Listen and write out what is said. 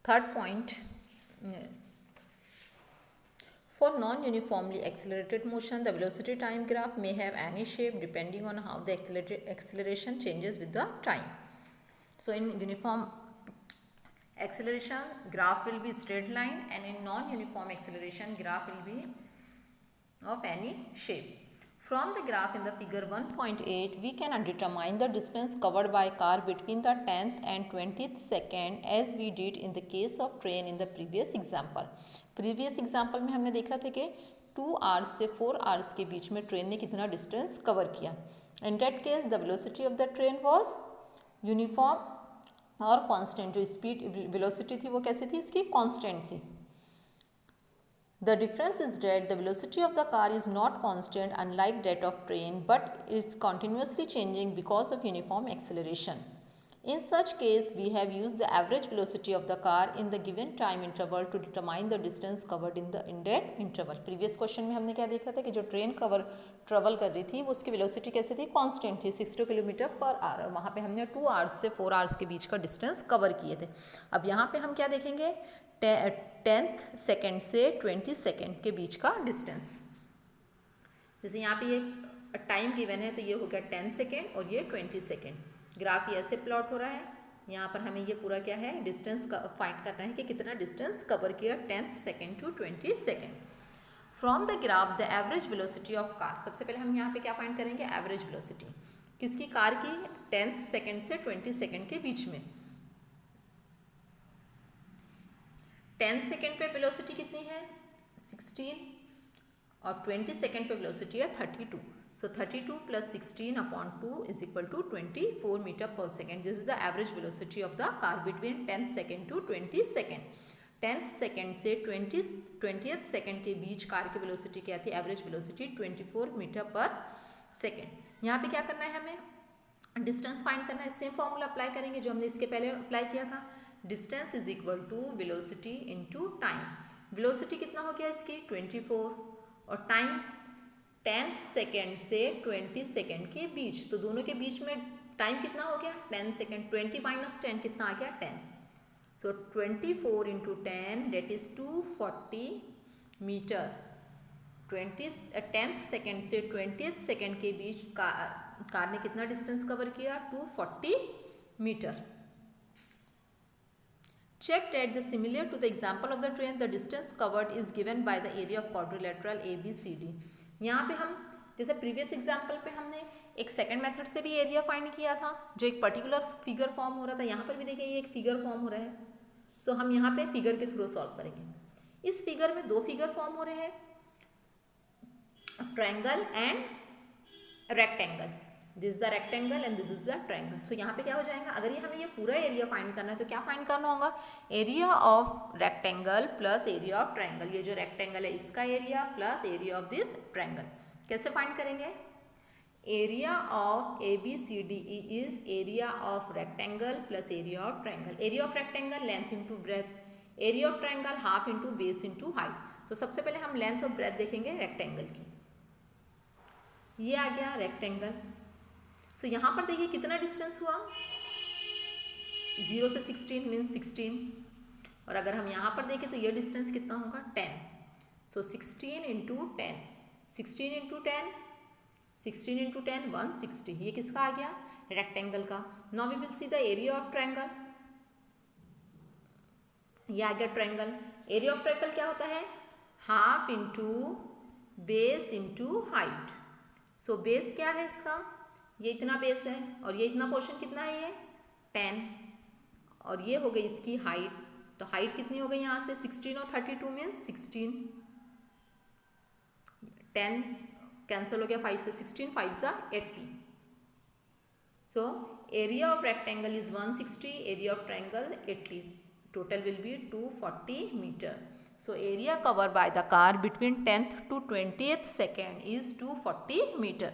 Third point, for non-uniformly accelerated motion, the velocity time graph may have any shape depending on how the acceleration changes with the time. So in uniform acceleration, graph will be straight line, and in non-uniform acceleration, graph will be of any shape. From the graph in the figure 1.8, we can determine the distance covered by car between the 10th and 20th second as we did in the case of train in the previous example. Previous example में हमने देखा था कि 2 hours से 4 hours के बीच में train ने कितना डिस्टेंस कवर किया. In that case, the velocity of the train was uniform और कांस्टेंट. जो स्पीड वेलोसिटी थी वो कैसी थी, उसकी कांस्टेंट थी. The difference is that the velocity of the car is not constant unlike that of train, but is continuously changing because of uniform acceleration. In such case, we have used the average velocity of the car in the given time interval to determine the distance covered in that interval. Previous question में हमने क्या देखा था कि जो train travel कर रही थी वो उसकी वेलोसिटी कैसी थी, कांस्टेंट थी, 60 किलोमीटर पर आवर. वहाँ पे हमने 2 आवर्स से 4 आवर्स के बीच का डिस्टेंस कवर किए थे. अब यहाँ पे हम क्या देखेंगे, 10th सेकेंड से 20 सेकेंड के बीच का डिस्टेंस. जैसे यहाँ पे ये टाइम गिवन है तो ये हो गया 10 सेकेंड और ये 20 सेकेंड. ग्राफ ये ऐसे प्लॉट हो रहा है. यहाँ पर हमें ये पूरा क्या है, डिस्टेंस फाइंड करना है कि कितना डिस्टेंस कवर किया 10th second to 20 second. From the graph the average velocity of car. सबसे पहले हम यहाँ पे क्या फाइंड करेंगे, एवरेज वेलोसिटी किसकी, कार की, 10th सेकेंड से 20 सेकेंड के बीच में. 10 सेकेंड पे वेलोसिटी कितनी है, 16, और 20 सेकेंड पे वेलोसिटी है 32. So 32 plus 16 upon 2 is equal to 24 metre per second. This is the average velocity of the car between 10th second to 20 second. 10th second से 20th सेकेंड के बीच कार की velocity क्या थी, average velocity 24 metre per second. यहाँ पे क्या करना है, हमें डिस्टेंस फाइंड करना है. सेम फॉर्मूला अप्लाई करेंगे जो हमने इसके पहले अप्लाई किया था. Distance is equal to velocity into time. Velocity कितना हो गया इसकी, 24, और टाइम 10th सेकेंड से 20 सेकेंड के बीच. तो दोनों के बीच में टाइम कितना हो गया, 10 सेकेंड. 20 माइनस 10 कितना आ गया, 10. So 24 into 10 that is 240 metre. 10th second से 20th सेकेंड के बीच कार ने कितना डिस्टेंस कवर किया, 240 metre. Check that the similar to the example of the train, the distance covered is given by the area of quadrilateral ABCD. यहाँ पे हम जैसे previous example पे हमने एक सेकंड मेथड से भी एरिया फाइंड किया था जो एक पर्टिकुलर फिगर फॉर्म हो रहा था. यहाँ पर भी देखिए ये एक फिगर फॉर्म हो रहा है. सो हम यहाँ पे फिगर के थ्रू सॉल्व करेंगे. इस फिगर में दो फिगर फॉर्म हो रहे हैं, triangle and rectangle. This is the rectangle and this is the triangle. So यहाँ पे क्या हो जाएगा, अगर ये हमें ये पूरा एरिया फाइंड करना है तो क्या फाइंड करना होगा, area of rectangle plus area of triangle. ये जो रेक्टेंगल है इसका area plus area of this triangle. कैसे फाइंड करेंगे, area of ABCD is area of rectangle plus area of triangle. Area of rectangle length into breadth, area of triangle half into base into height. तो सबसे पहले हम length और breath देखेंगे rectangle की. ये आ गया रेक्टेंगल. सो यहाँ पर देखिए कितना डिस्टेंस हुआ, 0 से 16 मीन्स 16. और अगर हम यहाँ पर देखें तो ये डिस्टेंस कितना होगा, 10. So 16 into 10, 16 into 10, 16 into 10 160. ये किसका आ गया, रेक्टेंगल का. Now we will see the area of triangle. ये आ गया ट्रायंगल. एरिया ऑफ ट्रायंगल क्या होता है, half into base into height. So base क्या है इसका, ये इतना बेस है और ये इतना पोर्शन कितना है, ये 10. और ये हो गई इसकी हाइट. तो हाइट कितनी हो गई यहाँ से, 16 और 32 मीन्स 16. 10 कैंसिल हो गया 5 से, 16 5 सा 80. So area of rectangle is 160, area of triangle 80. Total will be 240 metre. So area covered by the car between 10th to 20th second is 240 meter.